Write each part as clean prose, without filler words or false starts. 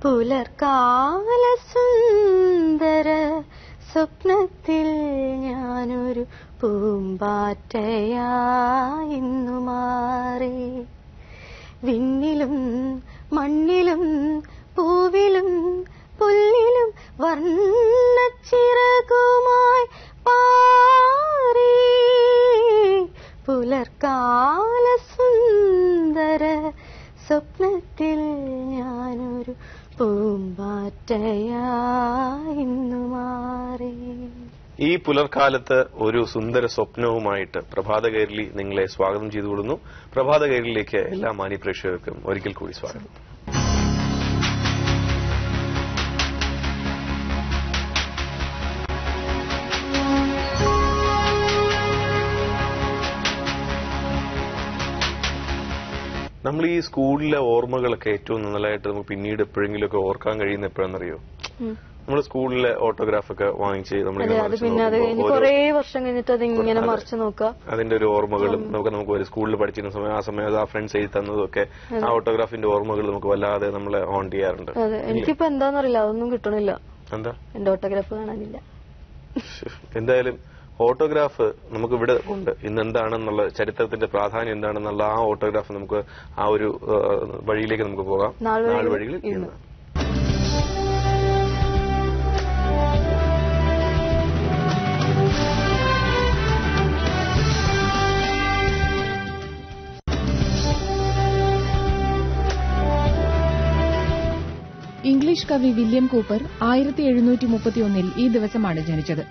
പുലർകാല സുന്ദര സ്വപ്നത്തിൽ ഞാനൊരു പൂമ്പാറ്റയായിന്നു മാറി. വിണ്ണിലും മണ്ണിലും പൂവിലും പുല്ലിലും വർണ്ണച്ചിറകുമായി പാറി. പുലർകാല സുന്ദര സ്വപ്നത്തിൽ ഞാനൊരു പൂമ്പാറ്റയായിന്നു മാറി. ഈ പുലർക്കാലത്ത് ഒരു സുന്ദര സ്വപ്നവുമായിട്ട് പ്രഭാതകേരളി നിങ്ങളെ സ്വാഗതം ചെയ്തുകൊള്ളുന്നു. പ്രഭാതകേരളിയിലേക്ക് എല്ലാ മാന്യപ്രേക്ഷകർക്കും ഒരിക്കൽ കൂടി സ്വാഗതം. നമ്മൾ ഈ സ്കൂളിലെ ഓർമ്മകളൊക്കെ ഏറ്റവും നന്നായിട്ട് നമുക്ക് പിന്നീട് എപ്പോഴെങ്കിലുമൊക്കെ ഓർക്കാൻ കഴിയുന്ന എപ്പോഴാണെന്നറിയോ? നമ്മൾ സ്കൂളിലെ ഓട്ടോഗ്രാഫൊക്കെ വാങ്ങിച്ച് കുറേ വർഷം കഴിഞ്ഞിട്ട് അതിങ്ങനെ മറിച്ച് നോക്കുക. അതിന്റെ ഒരു ഓർമ്മകളും നമുക്ക് ഒരു സ്കൂളിൽ പഠിച്ചിരുന്ന സമയം ആ സമയത്ത് ആ ഫ്രണ്ട്സ് എഴുതി തന്നതൊക്കെ ആ ഓട്ടോഗ്രാഫിന്റെ ഓർമ്മകൾ നമുക്ക് വല്ലാതെ നമ്മളെ ഓൺ ചെയ്യാറുണ്ട്. എനിക്കിപ്പോ എന്താണെന്നറിയില്ല, അതൊന്നും കിട്ടണില്ല. എന്താ എന്റെ ഓട്ടോഗ്രാഫ് കാണാനില്ല. എന്തായാലും ഓട്ടോഗ്രാഫ് നമുക്ക് ഇവിടെ ഉണ്ട്. ഇന്ന് എന്താണെന്നുള്ള ചരിത്രത്തിന്റെ പ്രാധാന്യം എന്താണെന്നുള്ള ആ ഓട്ടോഗ്രാഫ് നമുക്ക് ആ ഒരു വഴിയിലേക്ക് നമുക്ക് പോകാം. നാല് വഴികളിൽ ഇന്ന് ഇംഗ്ലീഷ് കവി വില്യം കൂപ്പർ 1731 ഈ ദിവസമാണ് ജനിച്ചത്.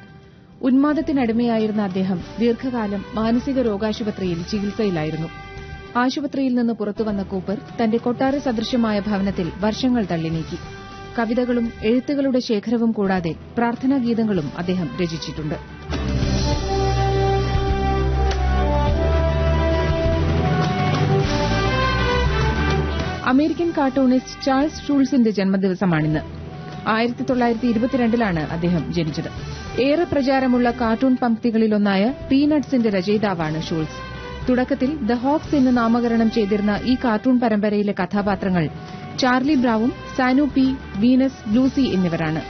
ഉന്മാദത്തിനടിമയായിരുന്ന അദ്ദേഹം ദീർഘകാലം മാനസിക രോഗാശുപത്രിയിൽ ചികിത്സയിലായിരുന്നു. ആശുപത്രിയിൽ നിന്ന് പുറത്തുവന്ന കൂപ്പർ തന്റെ കൊട്ടാര സദൃശ്യമായ ഭവനത്തിൽ വർഷങ്ങൾ തള്ളി നീക്കി. കവിതകളും എഴുത്തുകളുടെ ശേഖരവും കൂടാതെ പ്രാർത്ഥനാഗീതങ്ങളും അദ്ദേഹം രചിച്ചിട്ടുണ്ട്. അമേരിക്കൻ കാർട്ടൂണിസ്റ്റ് ചാൾസ് ഷൂൾസിന്റെ ജന്മദിവസമാണിന്ന്. 1922 അദ്ദേഹം ജനിച്ചത്. ഏറെ പ്രചാരമുള്ള കാർട്ടൂൺ പംക്തികളിലൊന്നായ പീനട്സിന്റെ രചയിതാവാണ് ഷൂൾസ്. തുടക്കത്തിൽ ദ ഹോക്സ് എന്ന് നാമകരണം ചെയ്തിരുന്ന ഈ കാർട്ടൂൺ പരമ്പരയിലെ കഥാപാത്രങ്ങൾ Charlie Brown, Snoopy, Linus, Lucy എന്നിവരാണ്.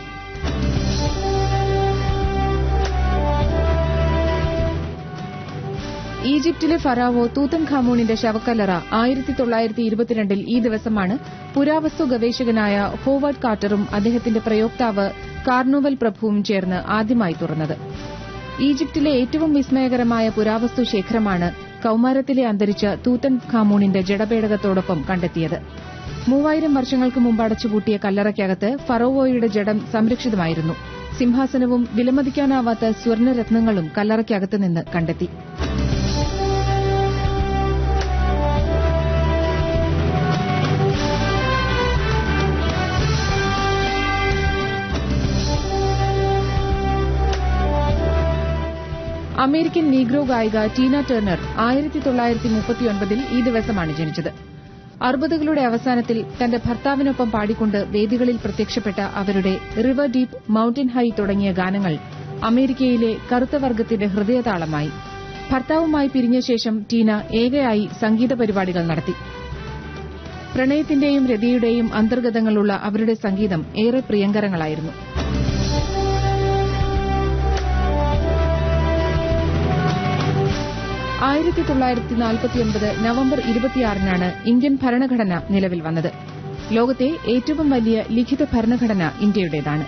ഈജിപ്തിലെ ഫറാവോ തൂത്തൻഖാമൂണിന്റെ ശവക്കല്ലറ 1922 ഈ ദിവസമാണ് പുരാവസ്തു ഗവേഷകനായ ഹോവാർഡ് കാർട്ടറും അദ്ദേഹത്തിന്റെ പ്രയോക്താവ് കാർണോവൽ പ്രഭുവും ചേർന്ന് ആദ്യമായി തുറന്നത്. ഈജിപ്തിലെ ഏറ്റവും വിസ്മയകരമായ പുരാവസ്തു ശേഖരമാണ് കൌമാരത്തിലെ അന്തരിച്ച തൂത്തൻഖാമൂണിന്റെ ജഡപേടകത്തോടൊപ്പം കണ്ടെത്തിയത്. 3000 വർഷങ്ങൾക്ക് മുമ്പ് അടച്ചുപൂട്ടിയ കല്ലറയ്ക്കകത്ത് ഫറോവോയുടെ ജഡം സംരക്ഷിതമായിരുന്നു. സിംഹാസനവും വിലമതിക്കാനാവാത്ത സ്വർണ്ണരത്നങ്ങളും കല്ലറയ്ക്കകത്ത് നിന്ന് കണ്ടെത്തി. അമേരിക്കൻ നീഗ്രോ ഗായിക ടീന ടേർണർ 1939 ഈ ദിവസമാണ് ജനിച്ചത്. 60കളുടെ അവസാനത്തിൽ തന്റെ ഭർത്താവിനൊപ്പം പാടിക്കൊണ്ട് വേദികളിൽ പ്രത്യക്ഷപ്പെട്ട അവരുടെ റിവർ ഡീപ്പ്, മൌണ്ടൻ ഹൈ തുടങ്ങിയ ഗാനങ്ങൾ അമേരിക്കയിലെ കറുത്ത വർഗത്തിന്റെ ഹൃദയതാളമായി. ഭർത്താവുമായി പിരിഞ്ഞ ശേഷം ടീന ഏകയായി സംഗീത പരിപാടികൾ നടത്തി. പ്രണയത്തിന്റെയും രതിയുടെയും അന്തർഗതങ്ങളുള്ള അവരുടെ സംഗീതം ഏറെ പ്രിയങ്കരങ്ങളായിരുന്നു. 1949 നവംബർ 26 ഇന്ത്യൻ ഭരണഘടന നിലവിൽ വന്നത്. ലോകത്തെ ഏറ്റവും വലിയ ലിഖിത ഭരണഘടന ഇന്ത്യയുടേതാണ്.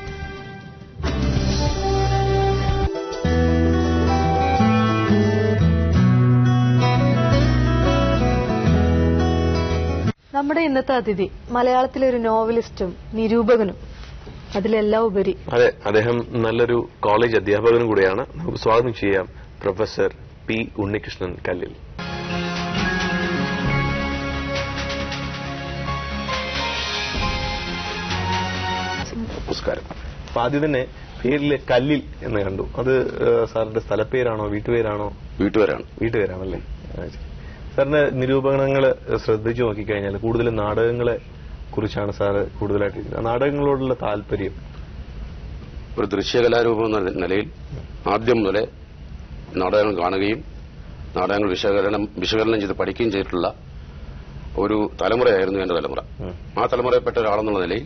നമ്മുടെ ഇന്നത്തെ അതിഥി മലയാളത്തിലെ ഒരു നോവലിസ്റ്റും നിരൂപകനും അതിലെല്ലാം ഉപരി. അതെ, അദ്ദേഹം നല്ലൊരു കോളേജ് അധ്യാപകനും കൂടെയാണ്. നമുക്ക് സ്വാഗതം ചെയ്യാം പ്രൊഫസർ പി ഉണ്ണികൃഷ്ണൻ കല്ലിൽ. നമസ്കാരം. ആദ്യം തന്നെ പേരിലെ കല്ലിൽ എന്ന് കണ്ടു. അത് സാറിന്റെ സ്ഥലപ്പേരാണോ വീട്ടുപേരാണോ? വീട്ടുപേരാണല്ലേ. സാറിന്റെ നിരൂപണങ്ങള് ശ്രദ്ധിച്ചു നോക്കിക്കഴിഞ്ഞാൽ കൂടുതലും നാടകങ്ങളെ കുറിച്ചാണ് സാറ് കൂടുതലായിട്ട്. നാടകങ്ങളോടുള്ള താല്പര്യം ഒരു ദൃശ്യകലാരൂപം എന്ന നിലയിൽ ആദ്യം മുതലേ നാടകങ്ങൾ കാണുകയും നാടകങ്ങൾ വിശകലനം ചെയ്ത് പഠിക്കുകയും ചെയ്തിട്ടുള്ള ഒരു തലമുറയായിരുന്നു എന്റെ തലമുറ. ആ തലമുറയിൽപ്പെട്ട ഒരാളെന്നുള്ള നിലയിൽ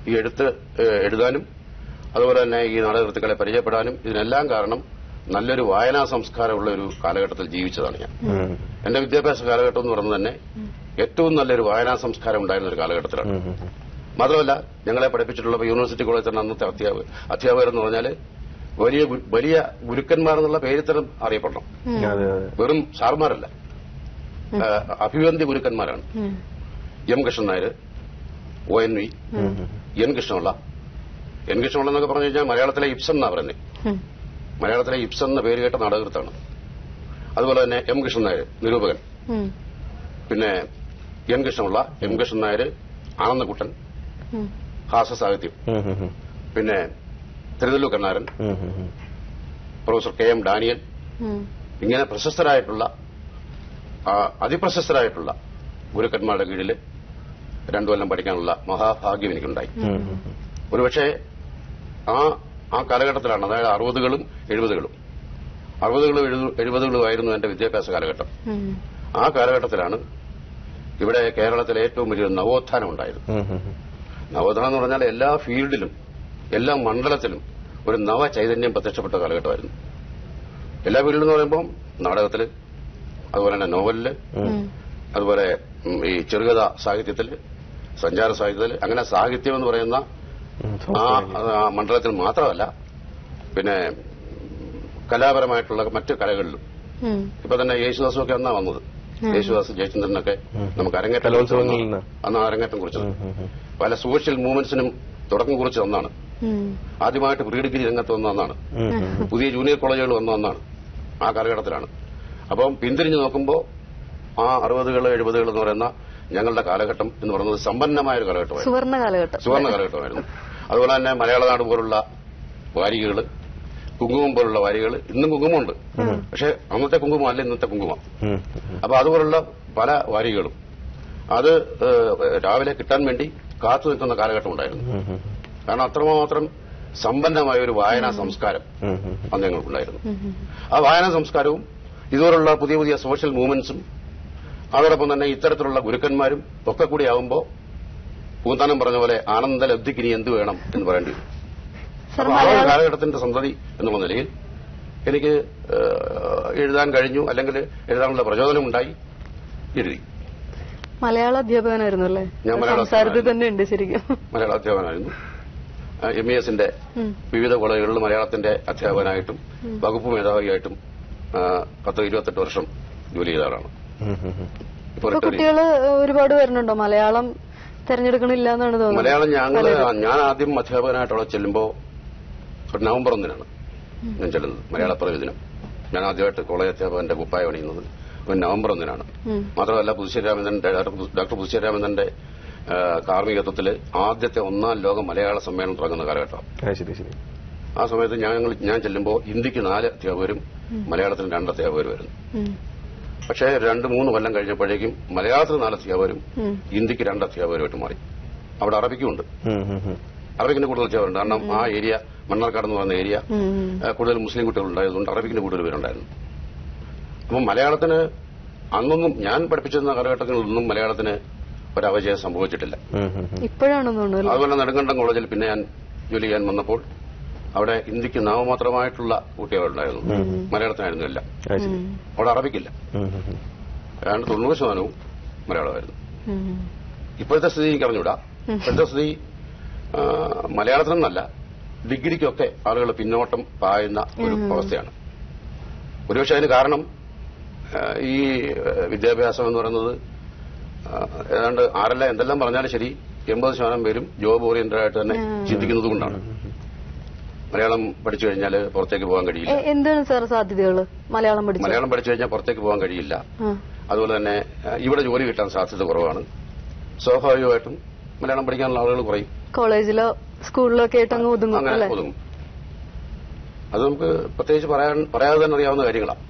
ഈ എഴുതാനും അതുപോലെ തന്നെ ഈ നാടകകൃത്തുക്കളെ പരിചയപ്പെടാനും ഇതിനെല്ലാം കാരണം നല്ലൊരു വായനാ സംസ്കാരമുള്ള ഒരു കാലഘട്ടത്തിൽ ജീവിച്ചതാണ് ഞാൻ. എന്റെ വിദ്യാഭ്യാസ കാലഘട്ടം എന്ന് പറയുന്നത് തന്നെ ഏറ്റവും നല്ലൊരു വായനാ സംസ്കാരം ഉണ്ടായിരുന്ന ഒരു കാലഘട്ടത്തിലാണ്. മാത്രമല്ല ഞങ്ങളെ പഠിപ്പിച്ചിട്ടുള്ള യൂണിവേഴ്സിറ്റി കോളേജിൽ തന്നെ അന്നത്തെ അധ്യാപകരെന്ന് പറഞ്ഞാൽ വലിയ വലിയ ഗുരുക്കന്മാരെന്നുള്ള പേരിൽ തന്നെ അറിയപ്പെടണം. വെറും സാർമാരല്ല, അഭിവന്ദ്യ ഗുരുക്കന്മാരാണ്. M Krishnan Nair, ONV, N Krishna Pillai എന്നൊക്കെ പറഞ്ഞു കഴിഞ്ഞാൽ മലയാളത്തിലെ ഇബ്സൺ എന്നാ പറയുന്നത്. മലയാളത്തിലെ ഇബ്സൺ എന്ന പേര് കേട്ട നാടകൃത്താണ്. അതുപോലെ തന്നെ എം കൃഷ്ണൻ നായർ നിരൂപകൻ, പിന്നെ എൻ കൃഷ്ണപിള്ള, എം കൃഷ്ണൻ നായർ, ആനന്ദക്കുട്ടൻ ഹാസ്യസാഹിത്യം, പിന്നെ തിരുനെല്ലൂർ കണ്ണാരൻ, പ്രൊഫസർ KM ഡാനിയൽ, ഇങ്ങനെ പ്രശസ്തരായിട്ടുള്ള അതിപ്രശസ്തരായിട്ടുള്ള ഗുരുക്കന്മാരുടെ കീഴിൽ 2 കൊല്ലം പഠിക്കാനുള്ള മഹാഭാഗ്യം എനിക്കുണ്ടായി. ഒരുപക്ഷെ ആ കാലഘട്ടത്തിലാണ്, അതായത് 60കളും 70കളും 70കളുമായിരുന്നു എന്റെ വിദ്യാഭ്യാസ കാലഘട്ടം. ആ കാലഘട്ടത്തിലാണ് ഇവിടെ കേരളത്തിലെ ഏറ്റവും വലിയൊരു നവോത്ഥാനം ഉണ്ടായത്. നവോത്ഥാനം എന്ന് പറഞ്ഞാൽ എല്ലാ ഫീൽഡിലും എല്ലാ മണ്ഡലത്തിലും ഒരു നവചൈതന്യം പ്രത്യക്ഷപ്പെട്ട കാലഘട്ടമായിരുന്നു. എല്ലാ ഫീൽഡിൽ എന്ന് പറയുമ്പോൾ നാടകത്തില്, അതുപോലെ തന്നെ നോവലില്, അതുപോലെ ഈ ചെറുകഥ സാഹിത്യത്തില്, സഞ്ചാര സാഹിത്യത്തില്, അങ്ങനെ സാഹിത്യം എന്ന് പറയുന്ന ആ മണ്ഡലത്തിൽ മാത്രമല്ല, പിന്നെ കലാപരമായിട്ടുള്ള മറ്റു കലകളിലും. ഇപ്പൊ തന്നെ യേശുദാസുമൊക്കെ അന്നാ വന്നത്. യേശുദാസ്, ജയചന്ദ്രനൊക്കെ നമുക്ക് അരങ്ങേറ്റം കുറിച്ചത്. പല സോഷ്യൽ മൂവ്മെന്റ്സിനും തുടക്കം കുറിച്ച് ഒന്നാണ്. ആദ്യമായിട്ട് പ്രീ ഡിഗ്രി രംഗത്ത് വന്ന ഒന്നാണ്. പുതിയ ജൂനിയർ കോളേജുകൾ വന്ന ഒന്നാണ്. ആ കാലഘട്ടത്തിലാണ്. അപ്പം പിന്തിരിഞ്ഞു നോക്കുമ്പോൾ ആ 60കൾ 70കൾ എന്ന് പറയുന്ന ഞങ്ങളുടെ കാലഘട്ടം എന്ന് പറയുന്നത് സമ്പന്നമായ ഒരു കാലഘട്ടമായിരുന്നു. സുവർണ്ണ കാലഘട്ടമായിരുന്നു. അതുപോലെ തന്നെ മലയാളനാട് പോലുള്ള വാരികകൾ, കുങ്കുമം പോലുള്ള വാരികകൾ, ഇന്നും കുങ്കുമമുണ്ട്, പക്ഷെ അന്നത്തെ കുങ്കുമം അല്ല ഇന്നത്തെ കുങ്കുമം. അപ്പൊ അതുപോലുള്ള പല വാരികകളും അത് രാവിലെ കിട്ടാൻ വേണ്ടി കാത്തു നിൽക്കുന്ന കാലഘട്ടം ഉണ്ടായിരുന്നു. കാരണം അത്രമാത്രം സമ്പന്നമായ ഒരു വായനാ സംസ്കാരം അന്ന് ഞങ്ങൾക്കുണ്ടായിരുന്നു. ആ വായനാ സംസ്കാരവും ഇതുപോലുള്ള പുതിയ പുതിയ സോഷ്യൽ മൂവ്മെന്റ്സും അതോടൊപ്പം തന്നെ ഇത്തരത്തിലുള്ള ഗുരുക്കന്മാരും ഒക്കെ കൂടി ആവുമ്പോൾ പൂന്താനം പറഞ്ഞ പോലെ ആനന്ദലബ്ധിക്ക് ഇനി എന്ത് വേണം എന്ന് പറയേണ്ടി വരും. അപ്പൊ ആ ഒരു കാലഘട്ടത്തിന്റെ സന്തതി എന്നുള്ള നിലയിൽ എനിക്ക് എഴുതാൻ കഴിഞ്ഞു, അല്ലെങ്കിൽ എഴുതാനുള്ള പ്രചോദനം ഉണ്ടായി, എഴുതി. മലയാള അധ്യാപകനായിരുന്നു അല്ലേ? ഞാൻ മലയാള അധ്യാപകനായിരുന്നു. MESന്റെ വിവിധ കോളേജുകളിൽ മലയാളത്തിന്റെ അധ്യാപകനായിട്ടും വകുപ്പ് മേധാവിയായിട്ടും 10-28 വർഷം ജോലി ചെയ്ത ആളാണ്. കുട്ടികള് ഒരുപാട് വരുന്നുണ്ടോ? മലയാളം തെരഞ്ഞെടുക്കണില്ല എന്നാണ് തോന്നുന്നത്. മലയാളം ഞാൻ ആദ്യം അധ്യാപകനായിട്ട് അവിടെ ചെല്ലുമ്പോൾ നവംബർ 1-നാണ് ഞാൻ ചെല്ലുന്നത്. മലയാള പിറവി ദിനം. ഞാൻ ആദ്യമായിട്ട് കോളേജ് അധ്യാപകന്റെ കുപ്പായ അണിയുന്നത് നവംബർ 1-നാണ്. മാത്രമല്ല ഡോക്ടർ പുതുശ്ശേരി രാമചന്ദ്രന്റെ കാർമ്മികത്വത്തിൽ ആദ്യത്തെ 1ാം ലോക മലയാള സമ്മേളനം തുടങ്ങുന്ന കാലഘട്ടം. ആ സമയത്ത് ഞാൻ ചെല്ലുമ്പോൾ ഹിന്ദിക്ക് 4 അധ്യാപകരും മലയാളത്തിന് 2 അധ്യാപകരും വരുന്നു. പക്ഷേ 2-3 കൊല്ലം കഴിഞ്ഞപ്പോഴേക്കും മലയാളത്തിന് 4 അധ്യാപകരും ഹിന്ദിക്ക് 2 അധ്യാപകരുമായിട്ട് മാറി. അവിടെ അറബിക്കുമുണ്ട്. അറബിക്കിന് കൂടുതൽ അധ്യാപകരുണ്ട്. കാരണം ആ ഏരിയ, മണ്ണാർക്കാട് എന്ന് പറയുന്ന ഏരിയ, കൂടുതൽ മുസ്ലിം കുട്ടികളുണ്ടായതുകൊണ്ട് അറബിക്കിന് കൂടുതൽ പേരുണ്ടായിരുന്നു. അപ്പം മലയാളത്തിന് അന്നൊന്നും, ഞാൻ പഠിപ്പിച്ചിരുന്ന കാലഘട്ടങ്ങളിലൊന്നും മലയാളത്തിന് ഒരപജയം സംഭവിച്ചിട്ടില്ല. അതുപോലെ നെടുങ്കണ്ടം കോളേജിൽ പിന്നെ ഞാൻ ജോലി ചെയ്യാൻ വന്നപ്പോൾ അവിടെ ഹിന്ദിക്ക് നാമമാത്രമായിട്ടുള്ള കുട്ടികളുണ്ടായിരുന്നു, മലയാളത്തിനായിരുന്നില്ല. അവിടെ അറബിക്കില്ല. 90% മലയാളമായിരുന്നു. ഇപ്പോഴത്തെ സ്ഥിതി എനിക്ക് അറിഞ്ഞൂടാ. ഇപ്പോഴത്തെ സ്ഥിതി മലയാളത്തിനൊന്നല്ല, ഡിഗ്രിക്കൊക്കെ ആളുകൾ പിന്നോട്ടം പായുന്ന ഒരു അവസ്ഥയാണ്. ഒരുപക്ഷെ അതിന് കാരണം ഈ വിദ്യാഭ്യാസം എന്ന് പറയുന്നത് ഏതാണ്ട് എന്തെല്ലാം പറഞ്ഞാലും ശരി 80% പേരും ജോബ് ഓറിയന്റഡ് ആയിട്ട് തന്നെ ചിന്തിക്കുന്നത് കൊണ്ടാണ്. മലയാളം പഠിച്ചു കഴിഞ്ഞാൽ പുറത്തേക്ക് പോകാൻ കഴിയില്ല. എന്താണ് സാർ സാധ്യതകൾ? മലയാളം പഠിച്ചു കഴിഞ്ഞാൽ പുറത്തേക്ക് പോകാൻ കഴിയില്ല. അതുപോലെ തന്നെ ഇവിടെ ജോലി കിട്ടാൻ സാധ്യത കുറവാണ്. സ്വാഭാവികമായിട്ടും മലയാളം പഠിക്കാനുള്ള ആളുകൾ കുറയും. കോളേജിലോ സ്കൂളിലോ ഒക്കെ ആയിട്ട് ഒതുങ്ങും. അത് നമുക്ക് പ്രത്യേകിച്ച് പറയാതെ തന്നെ അറിയാവുന്ന കാര്യങ്ങളാണ്.